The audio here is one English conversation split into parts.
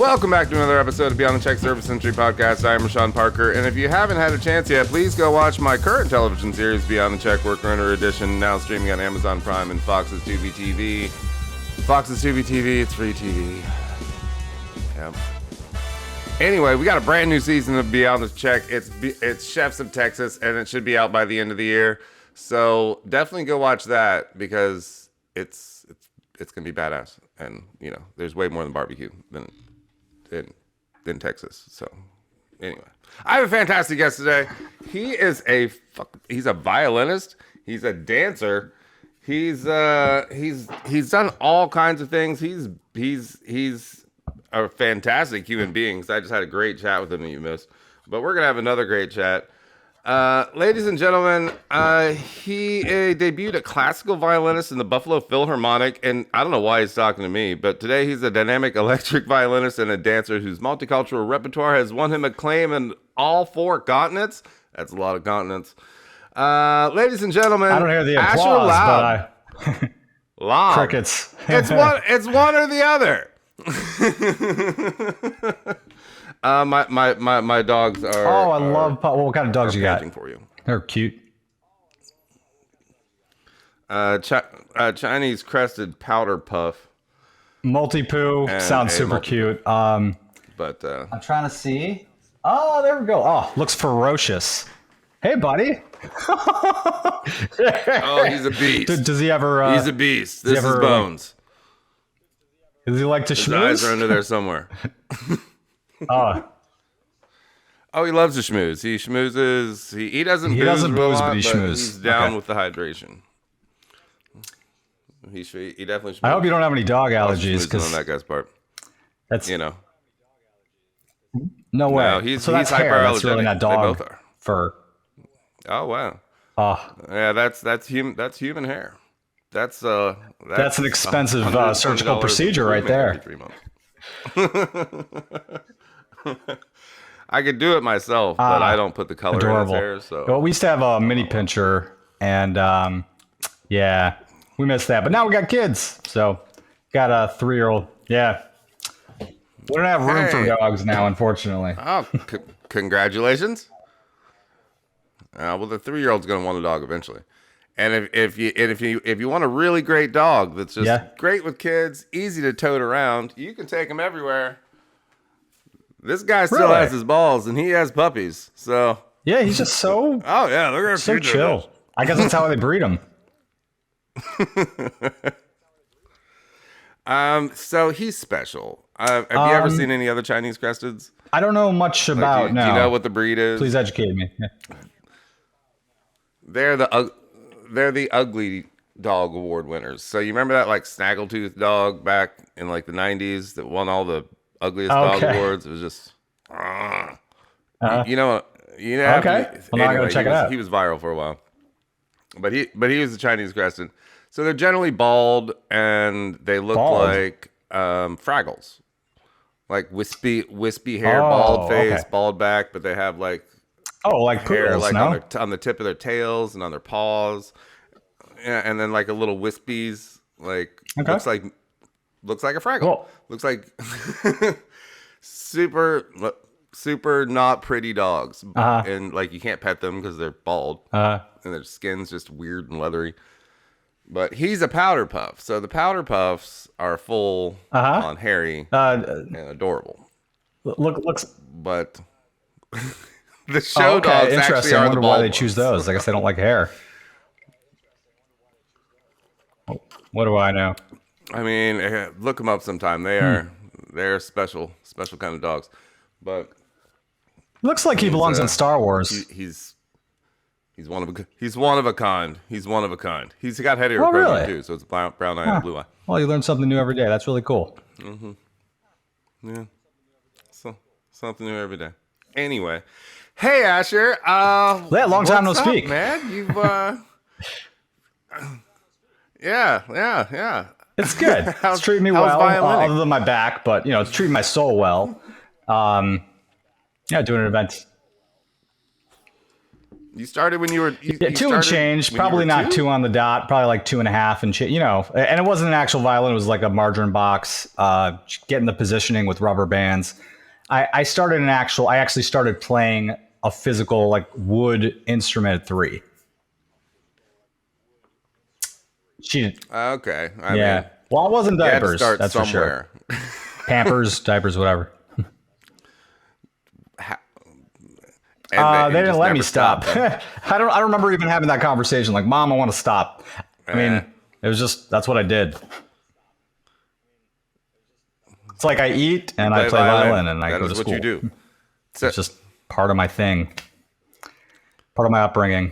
Welcome back to another episode of Beyond the Czech Service Century Podcast. I am Rashawn Parker, and if you haven't had a chance yet, please go watch my current television series, Beyond the Czech Worker Runner Edition, now streaming on Amazon Prime and Fox's Tubi TV. Fox's Tubi TV, it's free TV. Yep. Anyway, we got a brand new season of Beyond the Czech. It's Chefs of Texas, and it should be out by the end of the year. So definitely go watch that because it's gonna be badass, and you know, there's way more than barbecue than Texas. So anyway, I have a fantastic guest today. He's a violinist. He's a dancer. He's done all kinds of things. He's a fantastic human being. I just had a great chat with him that you missed, but we're gonna have another great chat. Ladies and gentlemen, he debuted a classical violinist in the Buffalo Philharmonic, and I don't know why he's talking to me, but today he's a dynamic electric violinist and a dancer whose multicultural repertoire has won him acclaim in all 4 continents. That's a lot of continents. Ladies and gentlemen, I don't hear the applause, Laub. but Laub. crickets. It's one or the other. My dogs are. Oh, I love. Well, what kind of dogs you got? For you. They're cute. Chinese crested powder puff. Multi-poo sounds super cute. But I'm trying to see. Oh, there we go. Oh, looks ferocious. Hey, buddy. Oh, he's a beast. Does he ever? He's a beast. This is Bones. Does he like to His schmooze? eyes are under there somewhere. Oh, he loves to schmooze. He schmoozes. He doesn't. He doesn't booze, but he schmoozes. He's down with the hydration. He definitely. I hope you don't have any dog allergies, because on that guy's part. That's No way. No, he's that's hair. hyperallergenic. That's really not dog they both are. fur. Oh wow. Oh, yeah, that's human hair. That's an expensive surgical procedure right there. 3 months. I could do it myself, but I don't put the color in his hair. So well, we used to have a mini pincher, and yeah, we missed that. But now we got kids, so got a 3-year-old. Yeah, we don't have room for dogs now, unfortunately. Oh, congratulations. Well, the 3-year-old's gonna want a dog eventually. And if you want a really great dog that's just great with kids, easy to tote around, you can take him everywhere. This guy still has his balls, and he has puppies. So yeah, he's just so oh yeah, look at so chill. I guess that's how they breed them. So he's special. Have you ever seen any other Chinese cresteds? I don't know much about. Do you know what the breed is? Please educate me. Yeah. They're the ugly dog award winners. So you remember that like snaggletooth dog back in like the 90s that won all the ugliest dog awards? It was just you know okay. Well, now I gotta check it out. He was viral for a while. But he was a Chinese crested. So they're generally bald and they look like Fraggles. Like wispy hair, bald face, bald back, but they have like like hair poodles, like on the tip of their tails and on their paws, and then like a little wispies, like looks like a Fraggle. Cool. Looks like super not pretty dogs, and like you can't pet them because they're bald and their skin's just weird and leathery. But he's a powder puff, so the powder puffs are full on hairy and adorable. Looks, but. The show dogs actually are the bald why they ones. choose those. I guess they don't like hair. What do I know? I mean, look them up sometime. They're special kind of dogs. But looks like he belongs in Star Wars. He's one of a kind. He's one of a kind. He's got head hair too, so it's brown eye and blue eye. Well, you learn something new every day. That's really cool. Mm-hmm. Yeah. So something new every day. Anyway. Hey Asher, long time no speak, man. You've yeah. It's good. It's treating me well, other than my back, but it's treating my soul well. Doing an event. You started when you were Yeah, two and change, probably not 2 on the dot, probably like 2.5 and you know, and it wasn't an actual violin. It was like a margarine box, getting the positioning with rubber bands. I actually started playing a physical like wood instrument at 3. Okay. I Yeah. mean, Well, it wasn't you had to diapers. start That's somewhere. for sure. Pampers, diapers, whatever. And They didn't just let never me stop. stopped, I don't remember even having that conversation. Like, Mom, I want to stop. I mean, it was just that's what I did. It's like I eat and I play violin and I go to school. That is what you do. It's just part of my thing, part of my upbringing.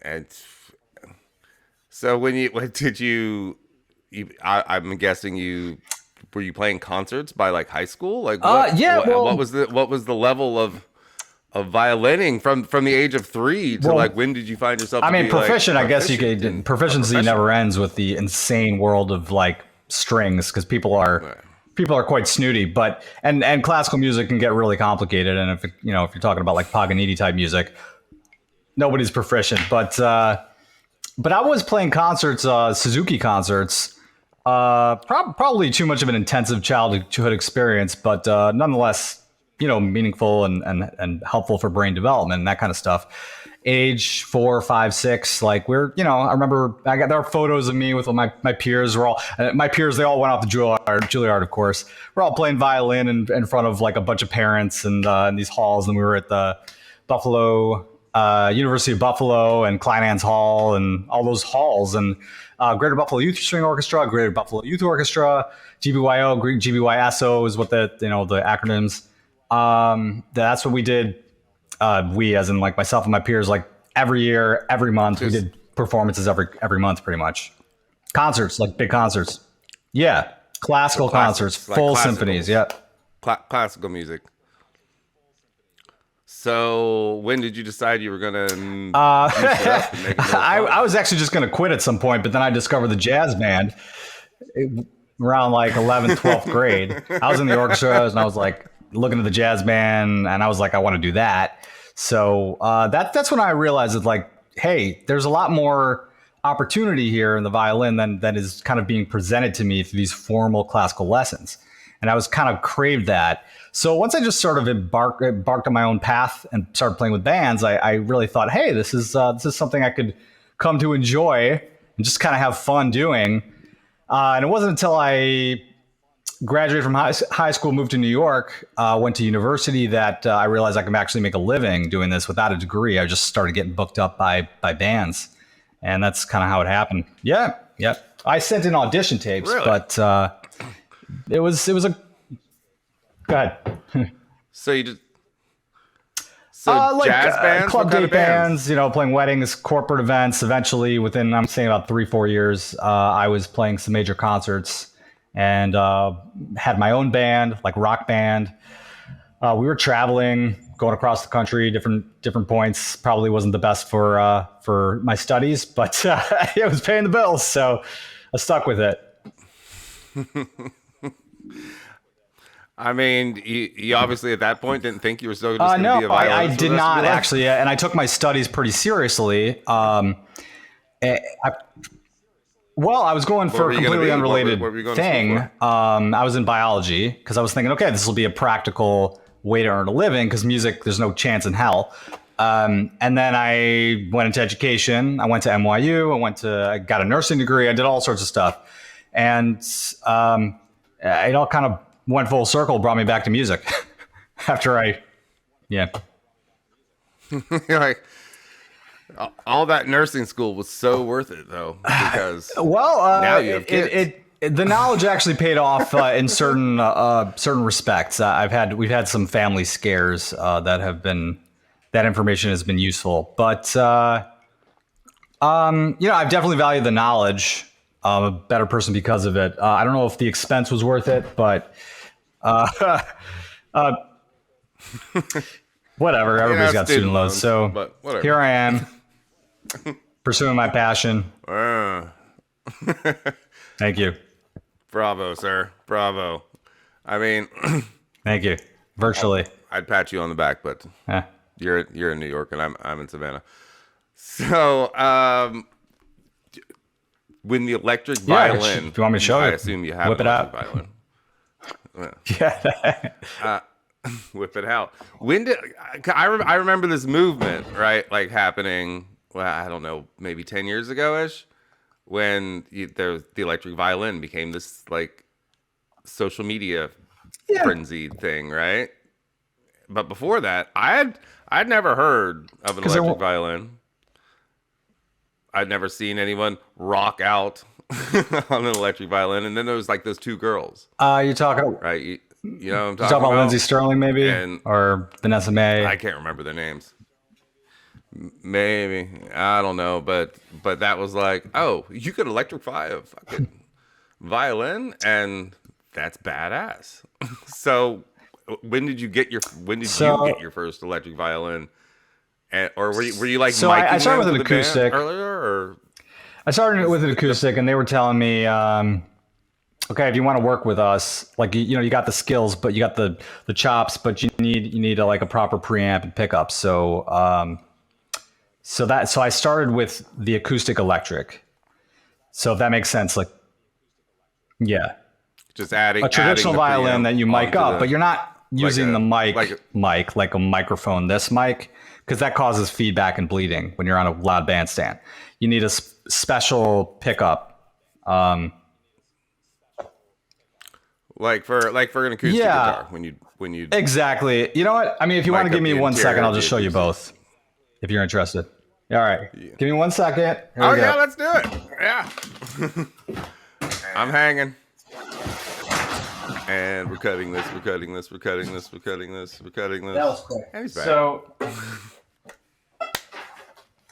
And so what did you I'm guessing were you playing concerts by like high school? Like what was the level of violining from the age of 3 to like when did you find yourself? I mean, proficient. I guess you could. Proficiency never ends with the insane world of like strings because people are quite snooty. But and classical music can get really complicated. And if you're talking about like Paganini type music, nobody's proficient. But I was playing concerts, Suzuki concerts. Probably too much of an intensive childhood experience, but nonetheless, meaningful and helpful for brain development and that kind of stuff. Age 4, 5, 6, like I remember there are photos of me with my peers. They all went off to Juilliard, of course. We're all playing violin in front of like a bunch of parents and in these halls, and we were at the University of Buffalo and Kleinans Hall and all those halls and Greater Buffalo Youth String Orchestra, Greater Buffalo Youth Orchestra, GBYO, GBYSO is what the acronyms. That's what we did. We, as in like myself and my peers, like every year, every month, we did performances every month, pretty much. Concerts, like big concerts. Yeah, classical concerts, like full symphonies. Yeah, classical music. So when did you decide you were gonna? I was actually just gonna quit at some point, but then I discovered the jazz band around like 11th, 12th grade. I was in the orchestra, and I was like looking at the jazz band, and I was like, I want to do that. So that's when I realized that like, hey, there's a lot more opportunity here in the violin than is kind of being presented to me through these formal classical lessons, and I was kind of craved that. So once I just sort of embarked on my own path and started playing with bands, I really thought, hey, this is something I could come to enjoy and just kind of have fun doing. And it wasn't until I graduated from high school, moved to New York, went to university that I realized I could actually make a living doing this without a degree. I just started getting booked up by bands, and that's kind of how it happened. Yeah. I sent in audition tapes, really? But it was a. Go ahead. So you just like jazz bands, club date bands, playing weddings, corporate events. Eventually, within I'm saying about 3-4 years, I was playing some major concerts and had my own band, like rock band. We were traveling, going across the country, different points. Probably wasn't the best for my studies, but it was paying the bills, so I stuck with it. I mean, you obviously at that point didn't think you were still just going to be a violinist. I did not actually, and I took my studies pretty seriously. I was going for a completely unrelated thing. I was in biology because I was thinking, okay, this will be a practical way to earn a living because music, there's no chance in hell. And then I went into education. I went to NYU. I got a nursing degree. I did all sorts of stuff. And it all kind of went full circle, brought me back to music after You're like, all that nursing school was so worth it though, because now you have kids. The knowledge actually paid off in certain respects. We've had some family scares that information has been useful, but I've definitely valued the knowledge. I'm a better person because of it. I don't know if the expense was worth it, but whatever. Everybody's got student loans, so here I am pursuing my passion. Thank you. Bravo, sir. Bravo. I mean, thank you. Virtually. I'd pat you on the back, but You're in New York, and I'm in Savannah. So, when the electric violin, if you want me to show I you, assume you have whip an it electric out. violin. Yeah. Whip it out. When did I remember this movement, right? Like happening, well, I don't know, maybe 10 years ago ish, when the electric violin became this like social media Yeah. frenzied thing, right? But before that, I'd never heard of an 'Cause there electric won't- violin. I'd never seen anyone rock out on an electric violin. And then there was like those two girls, You're talking. right? You know what I'm You talking talk about about? Lindsay Sterling, maybe, And or Vanessa May. I can't remember their names. Maybe, I don't know, but that was like, oh, you could electrify a fucking violin, and that's badass. So, when did you get your first electric violin? Or were you like So miking I started them with an to the band acoustic. earlier, or I started with an acoustic, and they were telling me, okay, if you want to work with us, like you got the skills, but you got the chops, but you need a proper preamp and pickups. So so I started with the acoustic electric. So if that makes sense, like yeah, just adding a traditional adding the violin preamp that you mic onto up, but you're not using the mic like like a microphone. This mic, because that causes feedback and bleeding when you're on a loud bandstand. You need a special pickup. like for an acoustic guitar when you Exactly. You know what? I mean, if you want to mic give up me the 1 second, interior I'll of just the show you acoustic. both if you're interested. All right. Give me 1 second. Here we Oh go. yeah, let's do it. Yeah. I'm hanging. And we're cutting this, we're cutting this, we're cutting this, we're cutting this, we're cutting this. That was quick. And he's back.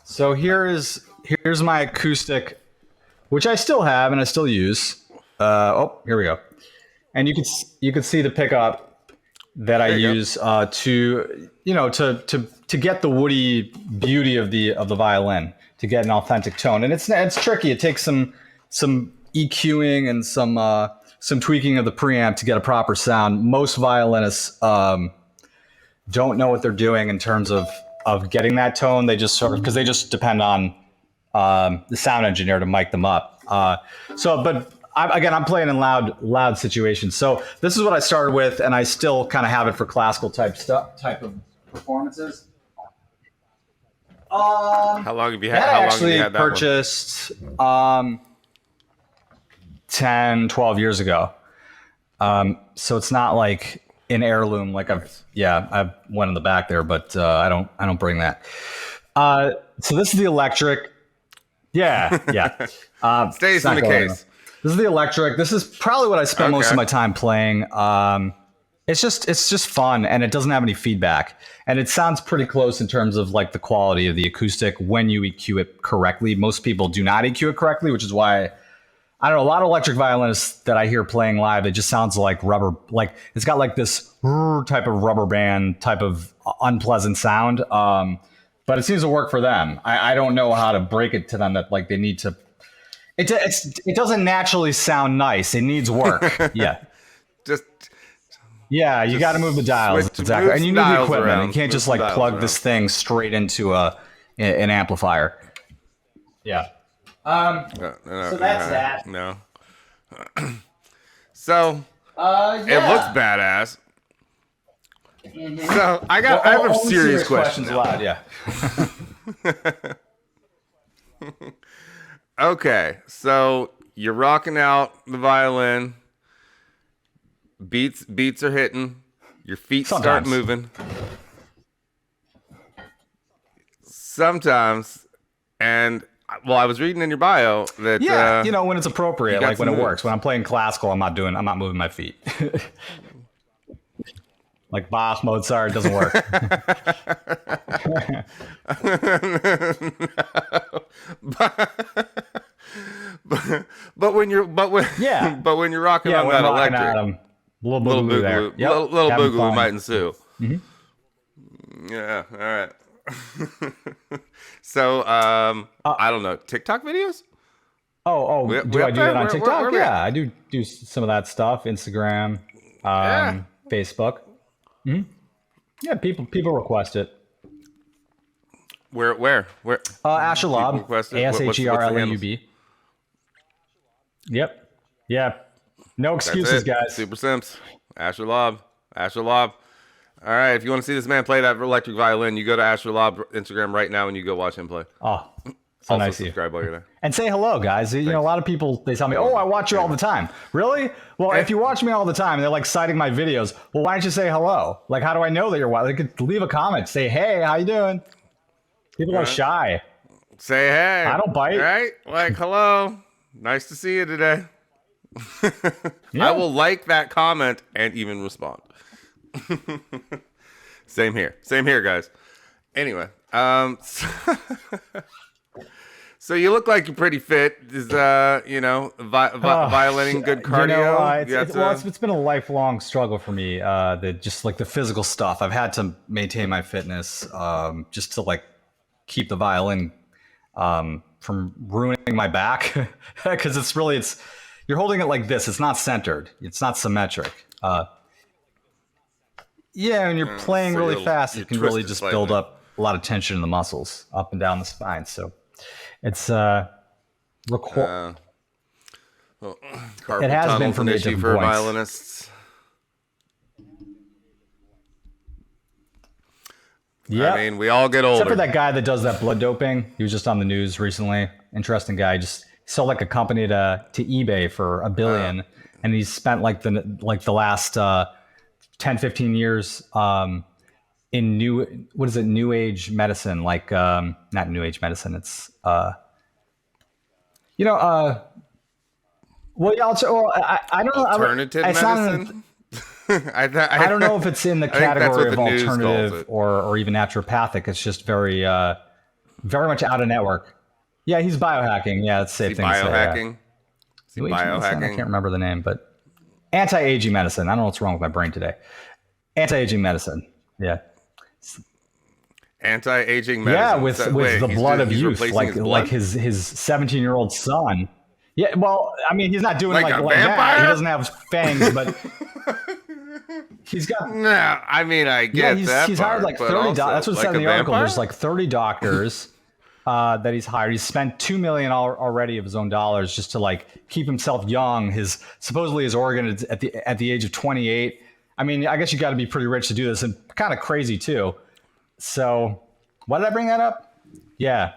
So here's my acoustic, which I still have and I still use. Here we go. And you can see the pickup that I use to get the woody beauty of the violin, to get an authentic tone. And it's tricky. It takes some EQing and some tweaking of the preamp to get a proper sound. Most violinists don't know what they're doing in terms of getting that tone. They just because they just depend on the sound engineer to mic them up. But I'm playing in loud situations. So this is what I started with, and I still kind of have it for classical type of performances. How long have you had? That How I long have you actually had that purchased 10, 12 years ago. So it's not like an heirloom. Like I've one in the back there, but I don't bring that. So this is the electric. Yeah. Stays in the case. This is the electric. This is probably what I spend most of my time playing. It's just fun, and it doesn't have any feedback, and it sounds pretty close in terms of like the quality of the acoustic when you EQ it correctly. Most people do not EQ it correctly, which is why I don't know, a lot of electric violinists that I hear playing live, it just sounds like rubber, like it's got like this type of rubber band type of unpleasant sound. But it seems to work for them. I don't know how to break it to them that like they need to. It doesn't naturally sound nice. It needs work. Yeah. You got to move the dials, exactly, and you need the equipment. Around, you can't just like plug this thing straight into an amplifier. Yeah. So that's that. No. So it looks badass. Mm-hmm. So I have a serious question. Allowed, yeah. Okay, so you're rocking out the violin. Beats are hitting. Your feet start moving. Sometimes, and well, I was reading in your bio that when it's appropriate, like when it works. When I'm playing classical, I'm not moving my feet. Like Bach, Mozart, doesn't work. but when you're rocking on that electric, little boogaloo there. Little boogaloo might ensue. Mm-hmm. Yeah, all right. So I don't know, TikTok videos. Do I do that on TikTok? Yeah, I do some of that stuff. Instagram, Facebook. Mm-hmm. Yeah, people request it. Where? Asher People Laub, requested? What's the handles? ASHERLAUB. Yep. Yeah. No That's excuses, it. guys. Super Simps. Asher Lob. Asher Lob. All right. If you want to see this man play that electric violin, you go to Asher Lob Instagram right now and you go watch him play. Oh, so Also nice of you. subscribe while you're there. And say hello, guys. You know, a lot of people, they tell me, oh, I watch you all the time. Really? Well, if you watch me all the time, they're like citing my videos. Well, why don't you say hello? Like, how do I know that you're watching? They could leave a comment. Say, hey, how you doing? People are shy. Say hey. I don't bite. Right? Like, hello. Nice to see you today. Yeah. I will like that comment and even respond. Same here. Same here, guys. Anyway, so you look like you're pretty fit. Is violining good cardio? It's been a lifelong struggle for me. Just like the physical stuff. I've had to maintain my fitness, just to like keep the violin from ruining my back, because it's you're holding it like this. It's not centered. It's not symmetric. Yeah, and you're playing really fast. It can really just build up a lot of tension in the muscles up and down the spine. So it's carpal it has been for me issue for violinists. Yeah, I mean, we all get older. Except for that guy that does that blood doping. He was just on the news recently. Interesting guy. Just sold like a company to eBay for $1 billion, and he's spent like the last 10, 15 years in new age medicine, like not new age medicine. It's well, yeah. I don't know. Alternative medicine. I don't know if it's in the category of alternative or even naturopathic. It's just very much out of network. Yeah, he's biohacking. Yeah, that's the safe thing to say. Biohacking? Is he biohacking? I can't remember the name, but anti-aging medicine. I don't know what's wrong with my brain today. Anti-aging medicine. Yeah. Anti-aging medicine. Yeah, with the blood of youth, like his 17-year-old son. Yeah, well, I mean, he's not doing like that. He doesn't have fangs, but he's got. No, I mean, I get that. He's hired like 30 doctors. That's what it said in the article. There's like 30 doctors that he's hired. He's spent $2 million already of his own dollars just to like keep himself young. Supposedly his organ at the age of 28. I mean, I guess you got to be pretty rich to do this, and kind of crazy too. So, why did I bring that up? Yeah.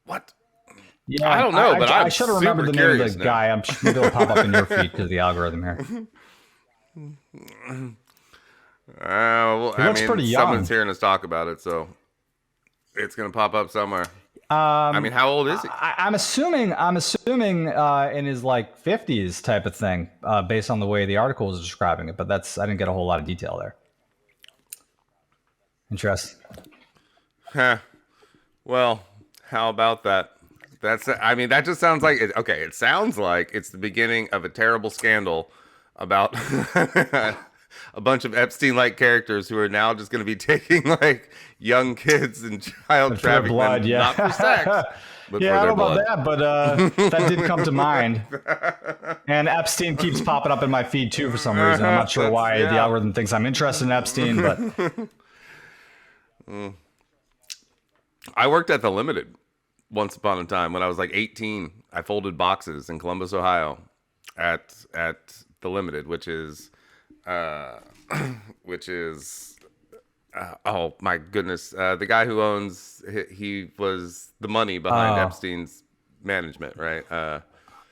What? Yeah, I don't know, but I should have remembered the name of the guy. I'm sure it'll pop up in your feed because of the algorithm here. Well, he looks pretty young. Someone's hearing us talk about it, so it's going to pop up somewhere. I mean, how old is he? I'm assuming in his like 50s type of thing, based on the way the article was describing it. But I didn't get a whole lot of detail there. Interesting. Huh. Well, how about that? That just sounds like it. Okay, it sounds like it's the beginning of a terrible scandal about a bunch of Epstein-like characters who are now just going to be taking like young kids and child trafficking blood, them, yeah. not for sex, but yeah, for I their don't know blood. about that, but that did come to mind. And Epstein keeps popping up in my feed too for some reason. I'm not sure why the algorithm thinks I'm interested in Epstein, but I worked at the Limited once upon a time when I was like 18. I folded boxes in Columbus, Ohio, at the Limited, which is oh my goodness, the guy who owns he was the money behind Epstein's management, right?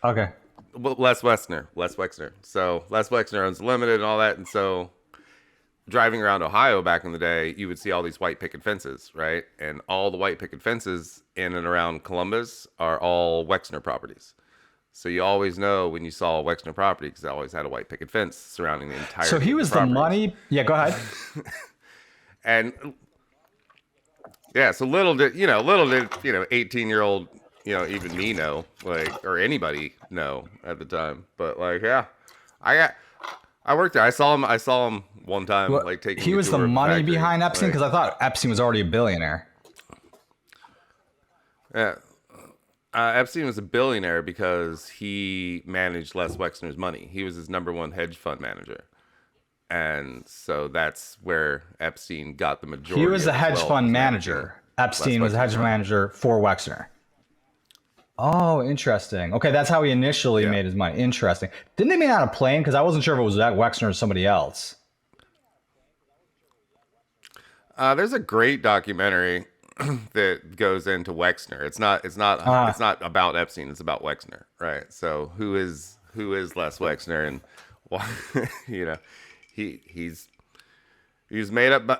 okay. Les Wexner. So Les Wexner owns the Limited and all that, and so driving around Ohio back in the day, you would see all these white picket fences, right? And all the white picket fences in and around Columbus are all Wexner properties. So you always know when you saw a Wexner property because they always had a white picket fence surrounding the entire. So he was the money. Yeah, go ahead. And yeah, so little did 18-year-old, even me know, like, or anybody know at the time. But like, yeah, I worked there. I saw him one time, like taking. He was the money behind Epstein because I thought Epstein was already a billionaire. Yeah, Epstein was a billionaire because he managed Les Wexner's money. He was his number one hedge fund manager. And so that's where Epstein got the majority. He was of a his hedge wealth, fund was manager. Epstein was a hedge fund manager for Wexner. Oh, interesting. Okay, that's how he initially made his money. Interesting. Didn't they meet on a plane? Because I wasn't sure if it was that Wexner or somebody else. There's a great documentary that goes into Wexner. It's not about Epstein. It's about Wexner, right? So who is Les Wexner, and why, he was made up by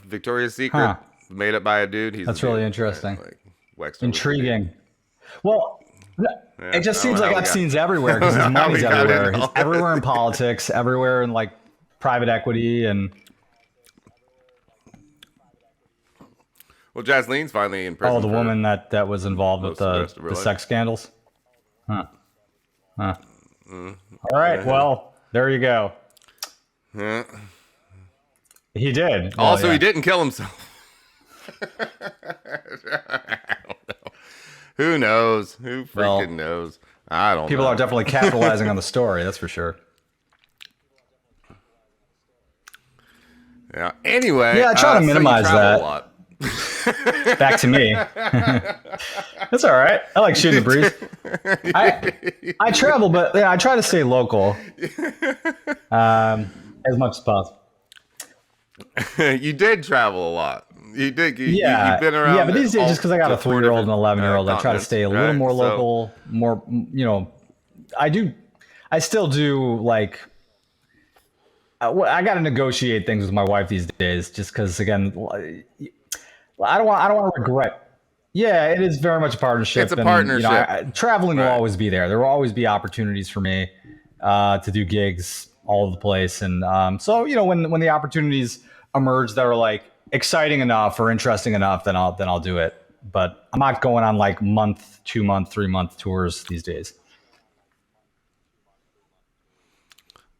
Victoria's Secret, made up by a dude. That's really interesting. Right? Like, Wexner, intriguing. Well, it just seems like Epstein's everywhere because his money's everywhere. He's everywhere in politics, everywhere in like private equity and. Well, Jaslene's finally in prison. Oh, the woman that was involved with the sex scandals? Huh. All right, well, there you go. Yeah. He did. Also, he didn't kill himself. I don't know. Who knows? Who freaking knows? I don't know. People are definitely capitalizing on the story, that's for sure. Yeah. Anyway. Yeah, I try to minimize that. A lot. Back to me. That's all right. I like shooting the breeze. I travel, but I try to stay local as much as possible. You did travel a lot. You did. You've been around. Yeah, but these days, just because I got a 3-year-old and 11-year-old, I try to stay a little more local. More, I still do like. I got to negotiate things with my wife these days, just because again. I don't want to regret. Yeah, it is very much a partnership. It's a partnership. Traveling will always be there. There will always be opportunities for me to do gigs all over the place. And so, when the opportunities emerge that are like exciting enough or interesting enough, then I'll do it. But I'm not going on like month, 2 month, 3 month tours these days.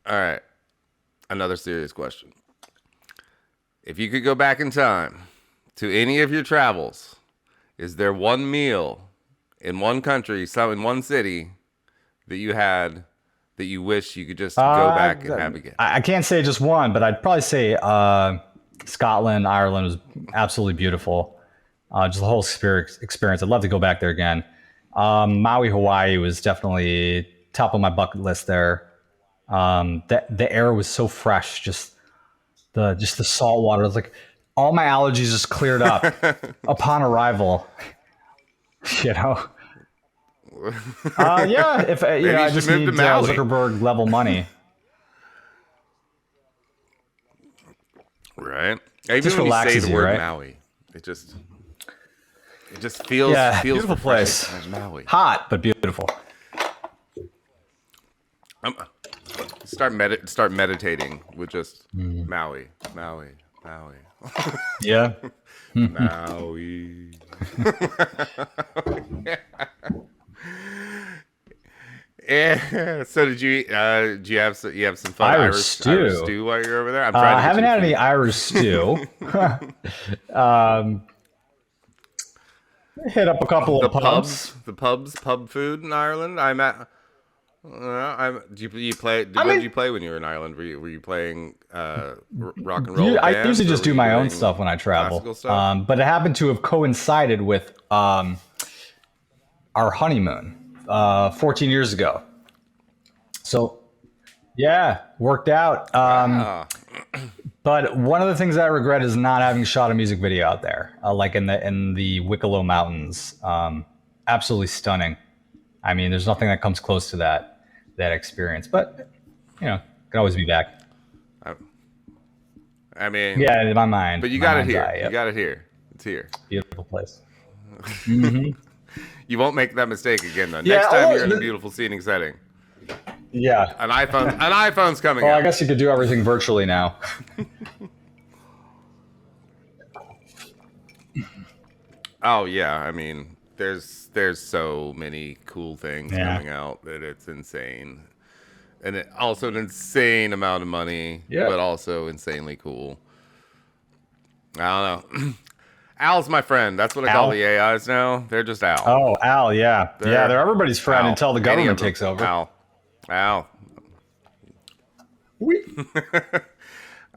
All right. Another serious question. If you could go back in time to any of your travels, is there one meal in one country, in one city that you had that you wish you could just go back and have again? I can't say just one, but I'd probably say Scotland, Ireland was absolutely beautiful. Just the whole experience. I'd love to go back there again. Maui, Hawaii was definitely top of my bucket list there. The air was so fresh, just the salt water. It was like all my allergies just cleared up upon arrival. Yeah, if I just need Zuckerberg level money. Right. Even just when you say the word Maui, it just feels beautiful place. Maui. Hot but beautiful. Start meditating with just Maui. Yeah. Maui. Yeah. So did you have some fun Irish stew while you're over there? I haven't had any Irish stew. Hit up a couple of pubs. Pub food in Ireland. Did you play? What did you play when you were in Ireland? Were you playing rock and roll? I usually just do my own stuff when I travel. But it happened to have coincided with our honeymoon 14 years ago. So yeah, worked out. But one of the things I regret is not having shot a music video out there, like in the Wicklow Mountains. Absolutely stunning. I mean, there's nothing that comes close to that experience, but can always be back. I mean, yeah, in my mind. But you got it here. You got it here. It's here. Beautiful place. Mm-hmm. You won't make that mistake again, though. Next time you're in a beautiful scenic setting. Yeah. An iPhone's coming. Well, out. I guess you could do everything virtually now. Oh yeah, I mean, there's so many cool things coming out that it's insane, and it also an insane amount of money, but also insanely cool. I don't know. Al's my friend. That's what I call the AIs now. They're just Al. Oh, Al, yeah. They're everybody's friend until the government takes over. Al.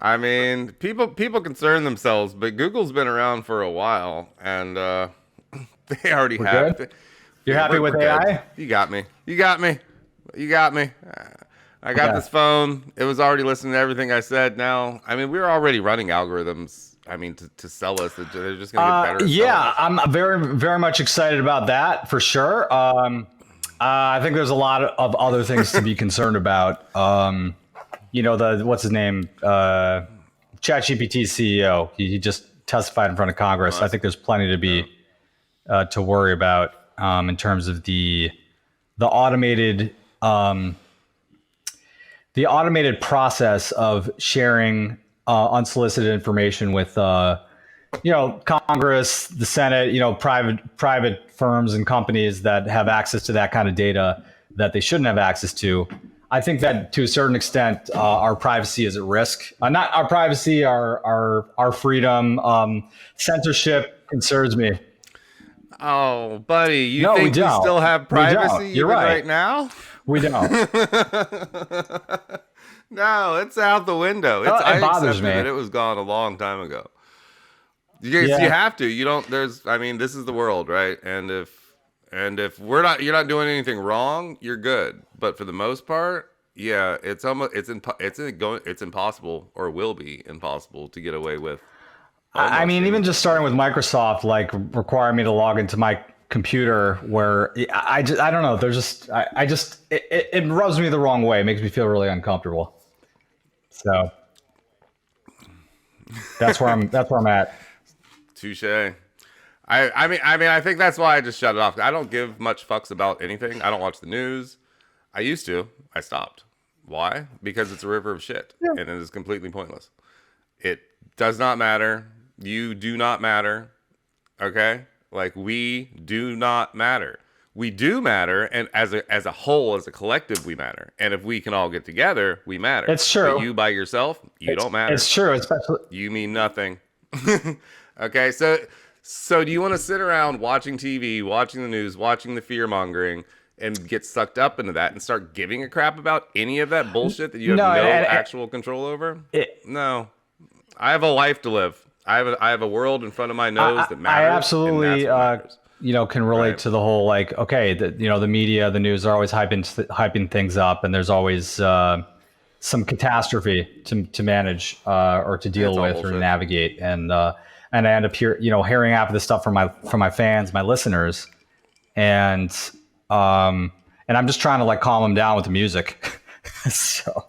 I mean, people concern themselves, but Google's been around for a while, and they already We're have. good. You're Yeah, happy with we're good. AI? You got me. You got me. You got me. I got Yeah. this phone. It was already listening to everything I said. Now, I mean, we were already running algorithms. I mean, to sell us, they're just gonna get better. At Yeah, selling us. I'm very much excited about that for sure. I think there's a lot of other things to be concerned about. The what's his name? ChatGPT CEO. He just testified in front of Congress. I think there's plenty to be to worry about in terms of the automated the automated process of sharing unsolicited information with Congress, the Senate, private firms and companies that have access to that kind of data that they shouldn't have access to. I think that to a certain extent, our privacy is at risk. Not our privacy, our freedom. Censorship concerns me. Oh, buddy, you No, we think we don't. still have We don't. privacy You're even right. right now? We don't. No, it's out the window. I bothers accepted me. that it was gone a long time ago. You Yeah. have to. You don't. There's. I mean, this is the world, right? And if you're not doing anything wrong, you're good. But for the most part, yeah, it's impossible, or will be impossible, to get away with. I mean, even Anything. just starting with Microsoft, like requiring me to log into my computer, where I don't know. There's just it rubs me the wrong way. It makes me feel really uncomfortable. So that's where I'm at. Touche. I think that's why I just shut it off. I don't give much fucks about anything. I don't watch the news. I used to. I stopped. Why? Because it's a river of shit, and it is completely pointless. It does not matter. You do not matter. Okay? Like, we do not matter. We do matter, and as a whole, as a collective, we matter. And if we can all get together, we matter. It's true. But you by yourself, you don't matter. It's true, especially. You mean nothing. Okay, so do you want to sit around watching TV, watching the news, watching the fear mongering, and get sucked up into that and start giving a crap about any of that bullshit that you have no actual control over? No. I have a life to live. I have a world in front of my nose that matters. I absolutely, and that's what matters. can relate Right. to the whole, like, okay, the media, the news are always hyping things up, and there's always some catastrophe to manage or to deal That's all with or to bullshit. navigate, and I end up hearing half of this stuff from my fans, my listeners, and I'm just trying to like calm them down with the music. So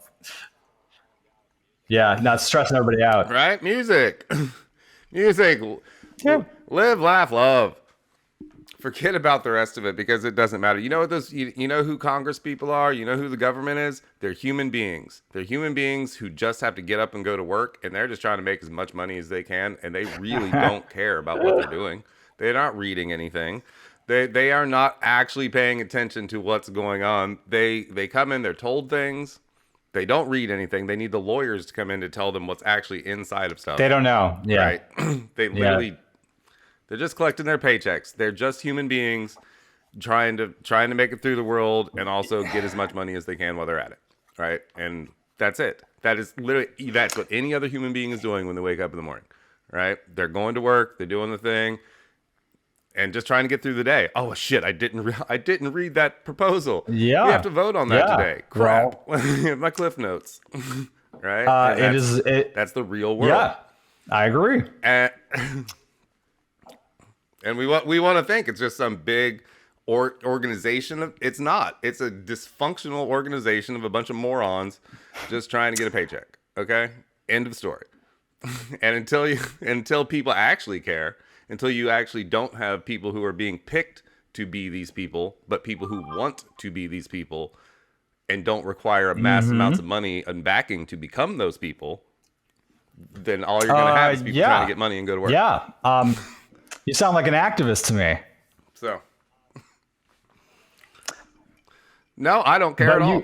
yeah, not stressing everybody out. Right? Music. Music. Yeah. Live, laugh, love. Forget about the rest of it, because it doesn't matter. You know what those? You know who Congress people are? You know who the government is? They're human beings. They're human beings who just have to get up and go to work, and they're just trying to make as much money as they can, and they really don't care about what they're doing. They're not reading anything. They are not actually paying attention to what's going on. They come in, they're told things. They don't read anything. They need the lawyers to come in to tell them what's actually inside of stuff. They don't know. Yeah. Right? They literally, they're just collecting their paychecks. They're just human beings trying to make it through the world and also get as much money as they can while they're at it. Right? And that's it. That's what any other human being is doing when they wake up in the morning. Right? They're going to work. They're doing the thing. And just trying to get through the day. Oh shit! I didn't read that proposal. Yeah, we have to vote on that today. Crap! My cliff notes. Right? That's the real world. Yeah, I agree. And we want to think it's just some big organization. It's not. It's a dysfunctional organization of a bunch of morons just trying to get a paycheck. Okay? End of story. And until people actually care. Until you actually don't have people who are being picked to be these people, but people who want to be these people and don't require mass amounts of money and backing to become those people, then all you're going to have is people trying to get money and go to work. Yeah. You sound like an activist to me. So, no, I don't care at all.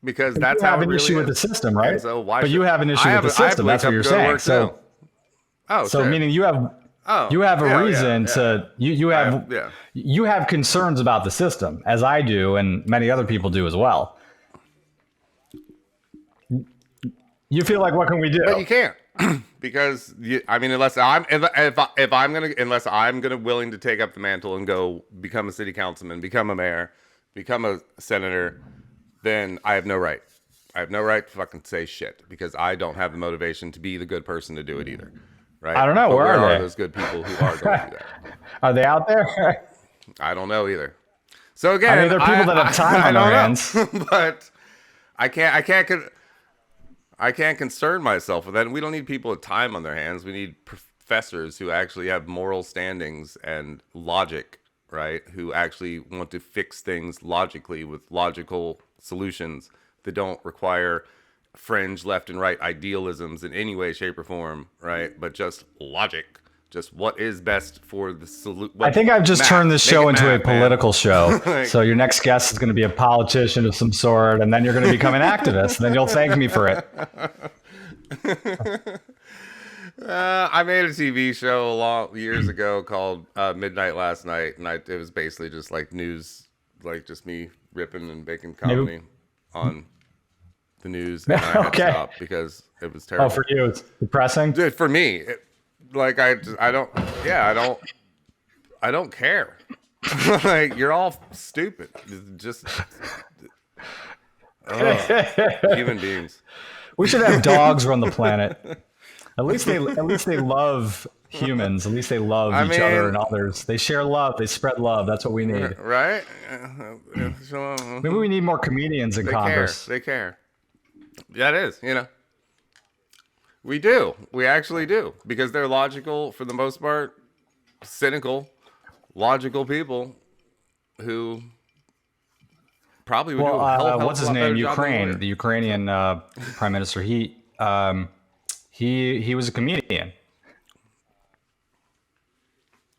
Because that's how it really is. You have an issue with the system, right? So but you have an issue with the system. That's what you're saying. So meaning you have... you have a reason to you have concerns about the system, as I do, and many other people do as well. You feel like, what can we do? But you can't. Because unless I'm gonna willing to take up the mantle and go become a city councilman, become a mayor, become a senator, then I have no right. I have no right to fucking say shit because I don't have the motivation to be the good person to do it either. Right? I don't know. But where are they? those good people who are going to do that? Are they out there? I don't know either. So again, I mean, there are people that have time on their hands. But I can't concern myself with that. And we don't need people with time on their hands. We need professors who actually have moral standings and logic, right? Who actually want to fix things logically with logical solutions that don't require fringe left and right idealisms in any way, shape, or form, right? But just logic. Just what is best for the solution. I think I've just turned this show into a political show. So your next guest is going to be a politician of some sort, and then you're going to become an activist, and then you'll thank me for it. I made a TV show years ago called Midnight Last Night, and it was basically just like news, like just me ripping and making comedy on the news. And I had to stop because it was terrible. Oh, for you, it's depressing? Dude, for me, I don't care. Like, you're all stupid. Just human beings. We should have dogs run the planet. At least they love humans. At least they love each other and others. They share love. They spread love. That's what we need. Right? Maybe we need more comedians in Congress. They care. Yeah, it is, We do. We actually do. Because they're logical, for the most part, cynical, logical people who probably would do a hell of what's his name? Ukraine. The Ukrainian prime minister. He was a comedian.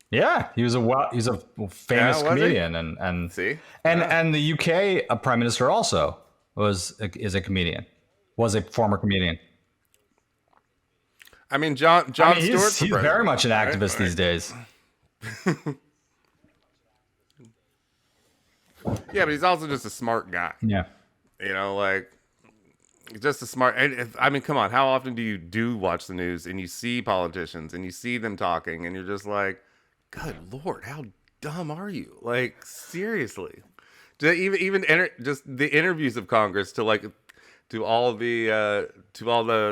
Yeah, he's a famous comedian, and see, and the UK prime minister also is a comedian. Was a former comedian. I mean, John Stewart's he's very much an activist these days. Yeah, but he's also just a smart guy. Yeah. Just a smart. And come on, how often do you watch the news and you see politicians and you see them talking and you're just like, good Lord, how dumb are you? Like, seriously. Just the interviews of Congress to all the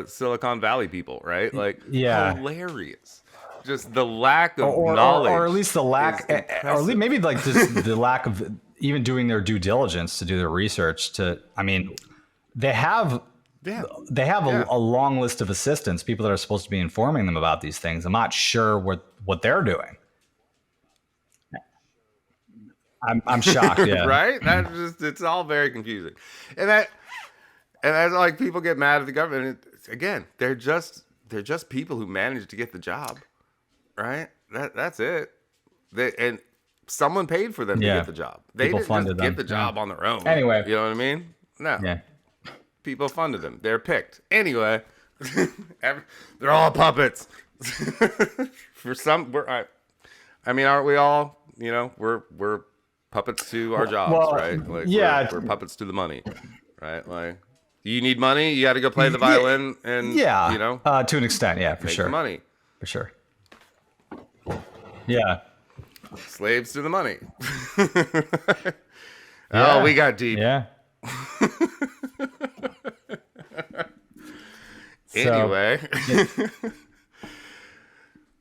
Silicon Valley people, right? Like, hilarious. Just the lack of knowledge, or at least the lack, or at least maybe like just the lack of even doing their due diligence to do their research. They have a long list of assistants, people that are supposed to be informing them about these things. I'm not sure what they're doing. I'm shocked. Yeah, right. It's all very confusing, and that's like people get mad at the government. Again, they're just people who managed to get the job, right? That's it. And someone paid for them to get the job. They didn't just get the job on their own. Anyway, you know what I mean? No. Yeah. People funded them. They're picked. Anyway, they're all puppets. For some, aren't we all? We're puppets to our jobs, right? Like, we're puppets to the money, right? Like, you need money, you got to go play the violin, and to an extent, for make sure, the money, for sure. Yeah, slaves to the money. Oh, we got deep. Yeah. Anyway,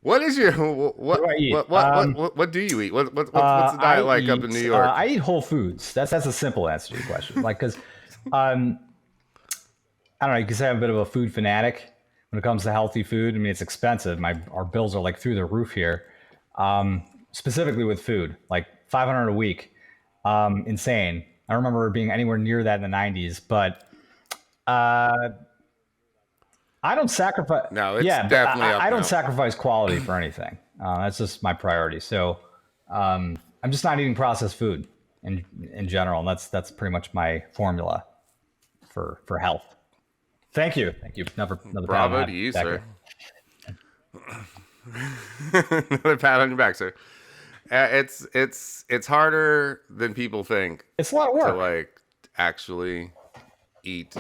what is your what do I eat? What do you eat? What's the diet like up in New York? I eat Whole Foods. That's a simple answer to your question. Like, because I don't know, you can say I'm a bit of a food fanatic when it comes to healthy food. I mean, it's expensive. Our bills are like through the roof here. Specifically with food, like $500 a week, insane. I don't remember being anywhere near that in the 90s, but I don't sacrifice. No, it's definitely up I don't sacrifice quality for anything. That's just my priority. So I'm just not eating processed food in general, and that's pretty much my formula for health. Thank you. Another bravo to you, sir. Another pat on your back, sir. It's harder than people think. It's a lot of work to actually eat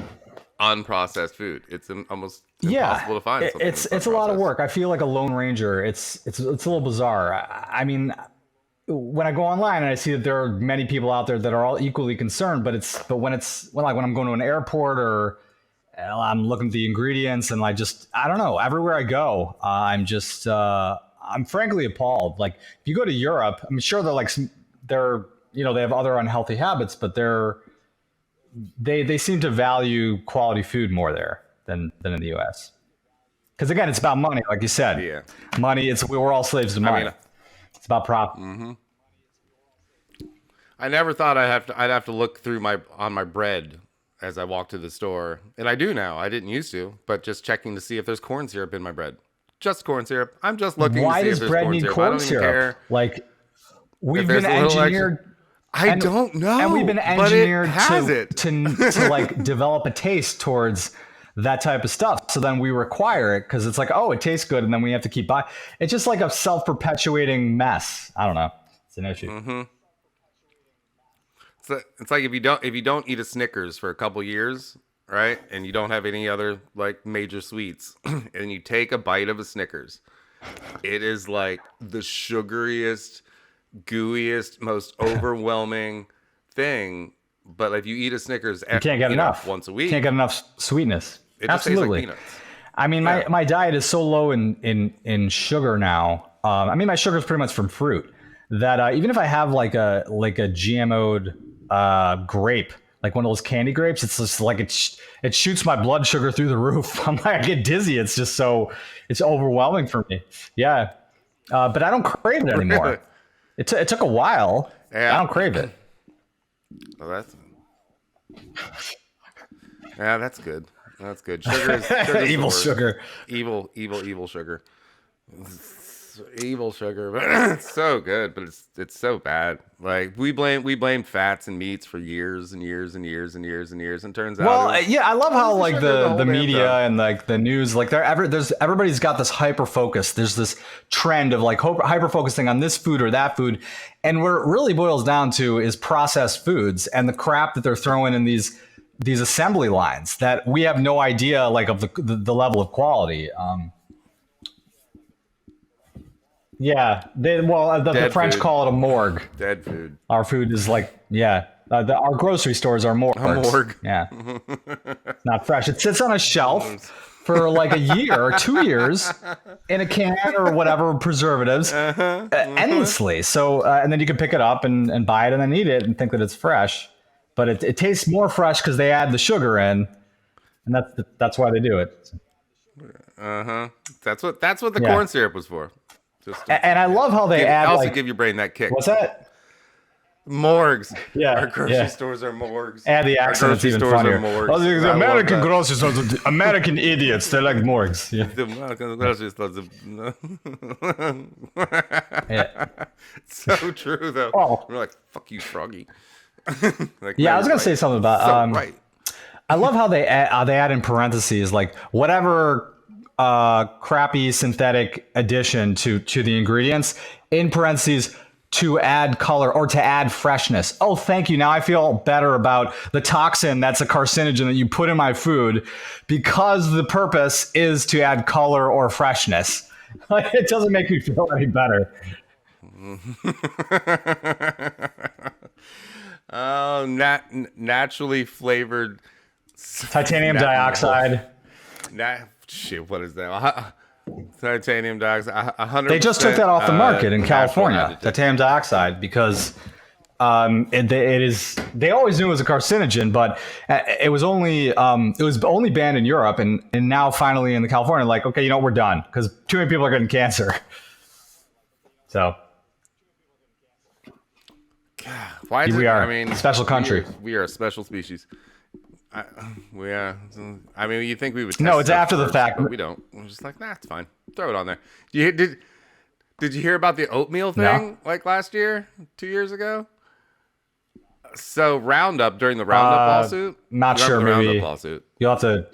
unprocessed food. It's almost impossible to find something. It's a lot of work. I feel like a lone ranger. It's a little bizarre. I mean, when I go online and I see that there are many people out there that are all equally concerned, but when I'm going to an airport or I'm looking at the ingredients and I don't know, everywhere I go, I'm frankly appalled. Like if you go to Europe, I'm sure they have other unhealthy habits, but they seem to value quality food more there than in the US. Because again, it's about money, like you said. Yeah. Money, we're all slaves to money. It's about profit. Mm-hmm. I never thought I'd have to look through on my bread as I walk to the store, and I do now. I didn't used to, but just checking to see if there's corn syrup in my bread. Just corn syrup. I'm just looking to see if there's corn syrup. Why I don't does even bread need corn care. syrup? Like we've been engineered. I don't know. And we've been engineered to like develop a taste towards that type of stuff. So then we require it because it's like, oh, it tastes good, and then we have to keep buying. It's just like a self-perpetuating mess. I don't know. It's an issue. Mm-hmm. It's like if you don't eat a Snickers for a couple years, right, and you don't have any other like major sweets, and you take a bite of a Snickers, it is like the sugariest, gooeyest, most overwhelming thing. But if you eat a Snickers, you can't get enough once a week. Can't get enough sweetness. It just Absolutely. tastes like peanuts. I mean, my diet is so low in sugar now. I mean, my sugar is pretty much from fruit. That even if I have like a GMO'd grape, like one of those candy grapes, it's just like it shoots my blood sugar through the roof. I'm like, I get dizzy. It's just it's overwhelming for me. Yeah, but I don't crave it anymore. It took a while. Yeah. I don't crave it. Well, that's good. That's good. Sugar is evil sugar. Evil sugar. Evil sugar, but it's so good, but it's so bad. Like we blame fats and meats for years and years and years and years and years, and turns out. Well, I love how like the media and like the news, like everybody's got this hyper focus. There's this trend of like hyper focusing on this food or that food, and what it really boils down to is processed foods and the crap that they're throwing in these assembly lines that we have no idea like of the level of quality. Yeah, the French call it a morgue. Dead food. Our food is like, our grocery stores are morgues. A morgue. Yeah, not fresh. It sits on a shelf for like a year or 2 years in a can or whatever preservatives, endlessly. So, and then you can pick it up and buy it and then eat it and think that it's fresh, but it tastes more fresh because they add the sugar in, and that's why they do it. That's what the corn syrup was for. And I love how they add also give your brain that kick. What's that? Morgues. Yeah. Our grocery stores are morgues. Add the accent. It's even funnier. The American grocery stores, American idiots, they're like morgues. Yeah. The American grocery stores. So true though. Oh. We're like, fuck you, Froggy. Like, I was gonna say something about. Right. I love how they add in parentheses like whatever crappy synthetic addition to the ingredients, in parentheses, to add color or to add freshness. Oh, thank you. Now I feel better about the toxin that's a carcinogen that you put in my food because the purpose is to add color or freshness. It doesn't make me feel any better. Oh, naturally flavored titanium dioxide. Shit, what is that? Titanium dioxide. 100%. They just took that off the market in California. Titanium dioxide because it is. They always knew it was a carcinogen, but it was only banned in Europe, and now finally in the California, like, okay, you know, we're done because too many people are getting cancer. So. Why we are a special country. We are a special species. I mean, you think we would test no, it's after the fact. But we don't. We're just like, nah, it's fine. Throw it on there. Did you hear about the oatmeal thing like last year, 2 years ago? So Roundup, during the Roundup lawsuit? Not sure, maybe. Roundup lawsuit. You'll have to.